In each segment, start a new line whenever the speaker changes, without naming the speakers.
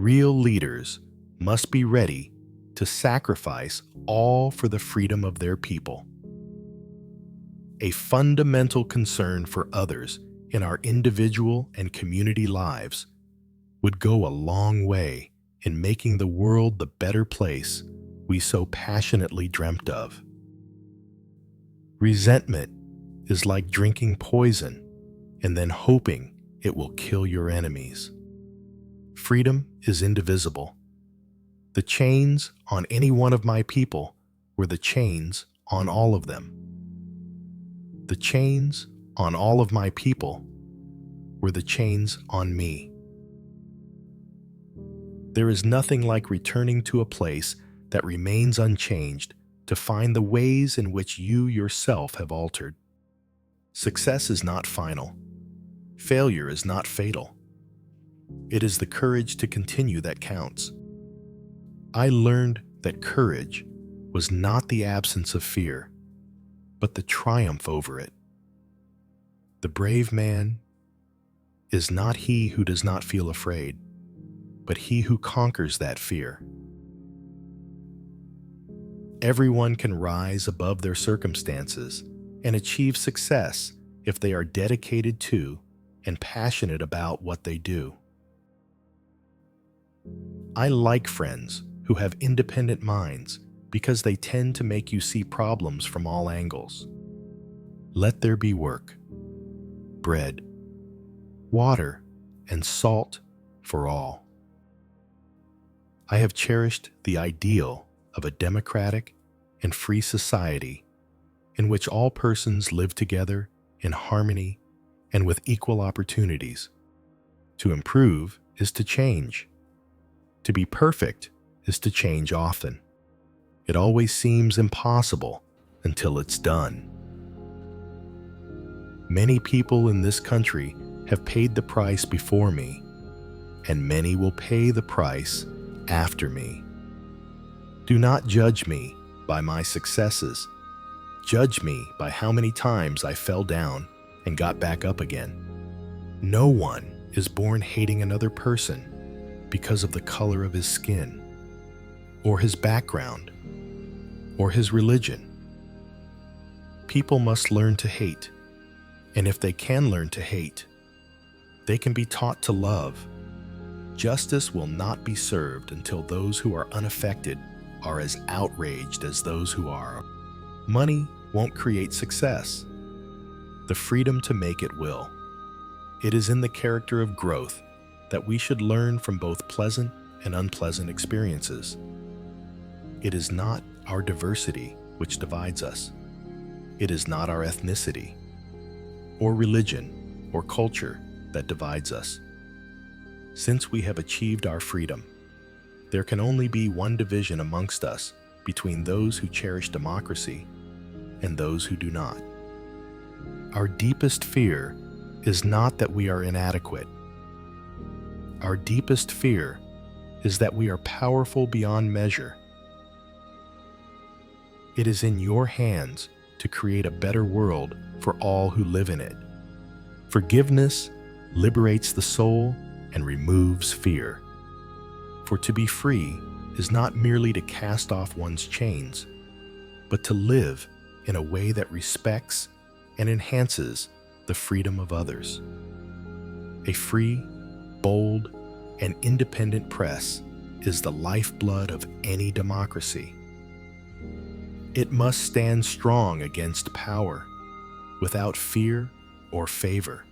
Real leaders must be ready to sacrifice all for the freedom of their people. A fundamental concern for others in our individual and community lives would go a long way in making the world the better place we so passionately dreamt of. Resentment is like drinking poison and then hoping it will kill your enemies. Freedom is indivisible. The chains on any one of my people were the chains on all of them. The chains on all of my people were the chains on me. There is nothing like returning to a place that remains unchanged to find the ways in which you yourself have altered. Success is not final. Failure is not fatal. It is the courage to continue that counts. I learned that courage was not the absence of fear, but the triumph over it. The brave man is not he who does not feel afraid, but he who conquers that fear. Everyone can rise above their circumstances and achieve success if they are dedicated to and passionate about what they do. I like friends who have independent minds because they tend to make you see problems from all angles. Let there be work, bread, water, and salt for all. I have cherished the ideal of a democratic and free society in which all persons live together in harmony and with equal opportunities. To improve is to change. To be perfect is to change often. It always seems impossible until it's done. Many people in this country have paid the price before me, and many will pay the price after me. Do not judge me by my successes. Judge me by how many times I fell down and got back up again. No one is born hating another person because of the color of his skin, or his background, or his religion. People must learn to hate, and if they can learn to hate, they can be taught to love. Justice will not be served until those who are unaffected are as outraged as those who are. Money won't create success. The freedom to make it will. It is in the character of growth that we should learn from both pleasant and unpleasant experiences. It is not our diversity which divides us. It is not our ethnicity, or religion, or culture that divides us. Since we have achieved our freedom, there can only be one division amongst us between those who cherish democracy and those who do not. Our deepest fear is not that we are inadequate. Our deepest fear is that we are powerful beyond measure. It is in your hands to create a better world for all who live in it. Forgiveness liberates the soul and removes fear. For to be free is not merely to cast off one's chains, but to live in a way that respects and enhances the freedom of others. A free, bold, and independent press is the lifeblood of any democracy. It must stand strong against power, without fear or favor,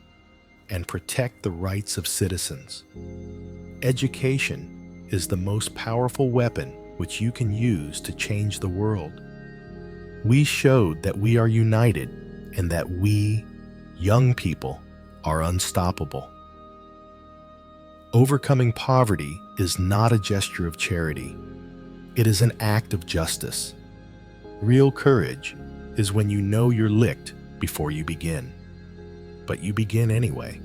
and protect the rights of citizens. Education is the most powerful weapon which you can use to change the world. We showed that we are united and that we, young people, are unstoppable. Overcoming poverty is not a gesture of charity. It is an act of justice. Real courage is when you know you're licked before you begin, but you begin anyway.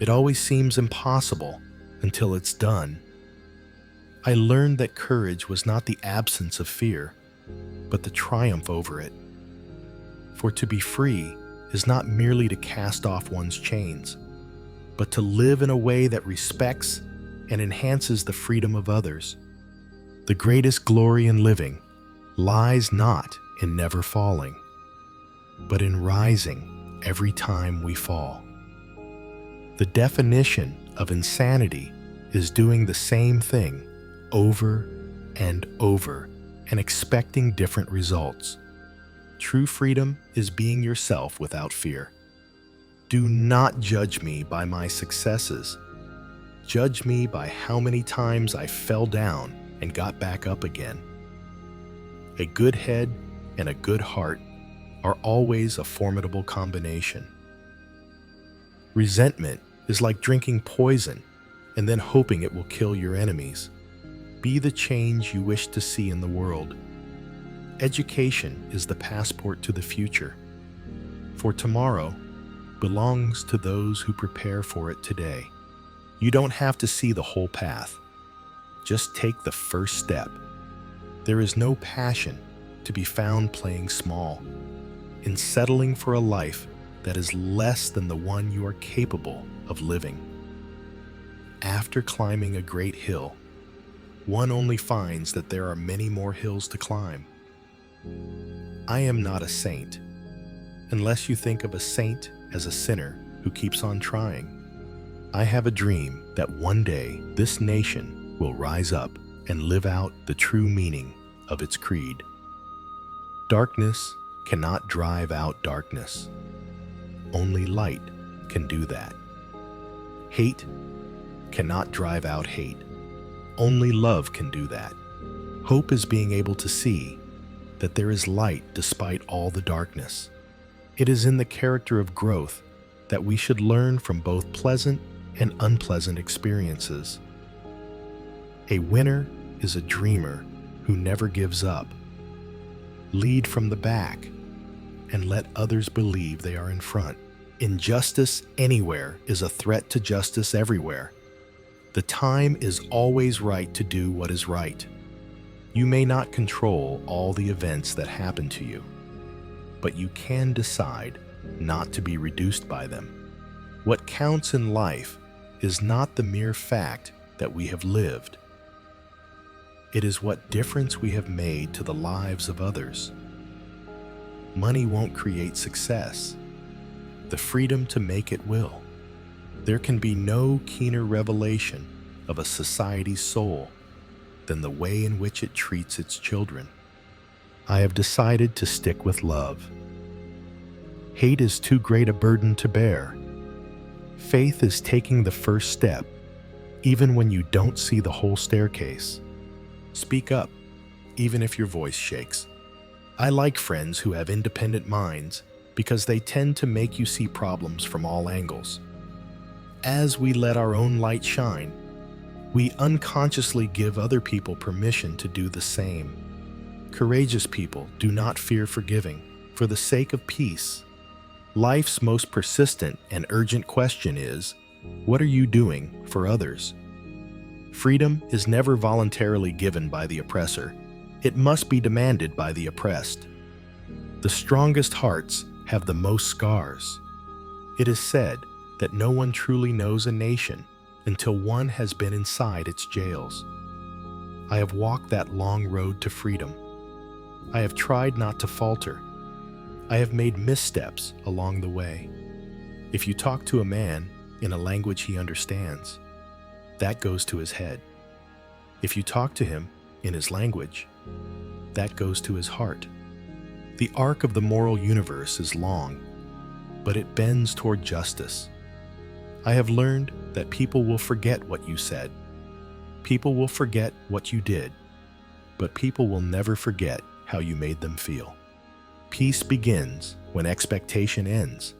It always seems impossible until it's done. I learned that courage was not the absence of fear, but the triumph over it. For to be free is not merely to cast off one's chains, but to live in a way that respects and enhances the freedom of others. The greatest glory in living lies not in never falling, but in rising every time we fall. The definition of insanity is doing the same thing over and over and expecting different results. True freedom is being yourself without fear. Do not judge me by my successes. Judge me by how many times I fell down and got back up again. A good head and a good heart are always a formidable combination. Resentment is like drinking poison and then hoping it will kill your enemies. Be the change you wish to see in the world. Education is the passport to the future, for tomorrow belongs to those who prepare for it today. You don't have to see the whole path. Just take the first step. There is no passion to be found playing small, in settling for a life that is less than the one you are capable of living. After climbing a great hill, one only finds that there are many more hills to climb. I am not a saint, unless you think of a saint as a sinner who keeps on trying. I have a dream that one day this nation will rise up and live out the true meaning of its creed. Darkness cannot drive out darkness. Only light can do that. Hate cannot drive out hate. Only love can do that. Hope is being able to see that there is light despite all the darkness. It is in the character of growth that we should learn from both pleasant and unpleasant experiences. A winner is a dreamer who never gives up. Lead from the back and let others believe they are in front. Injustice anywhere is a threat to justice everywhere. The time is always right to do what is right. You may not control all the events that happen to you, but you can decide not to be reduced by them. What counts in life is not the mere fact that we have lived. It is what difference we have made to the lives of others. Money won't create success. The freedom to make it will. There can be no keener revelation of a society's soul than the way in which it treats its children. I have decided to stick with love. Hate is too great a burden to bear. Faith is taking the first step, even when you don't see the whole staircase. Speak up, even if your voice shakes. I like friends who have independent minds because they tend to make you see problems from all angles. As we let our own light shine, we unconsciously give other people permission to do the same. Courageous people do not fear forgiving for the sake of peace. Life's most persistent and urgent question is, what are you doing for others? Freedom is never voluntarily given by the oppressor. It must be demanded by the oppressed. The strongest hearts have the most scars. It is said that no one truly knows a nation until one has been inside its jails. I have walked that long road to freedom. I have tried not to falter. I have made missteps along the way. If you talk to a man in a language he understands, that goes to his head. If you talk to him in his language, that goes to his heart. The arc of the moral universe is long, but it bends toward justice. I have learned that people will forget what you said. People will forget what you did, but people will never forget how you made them feel. Peace begins when expectation ends.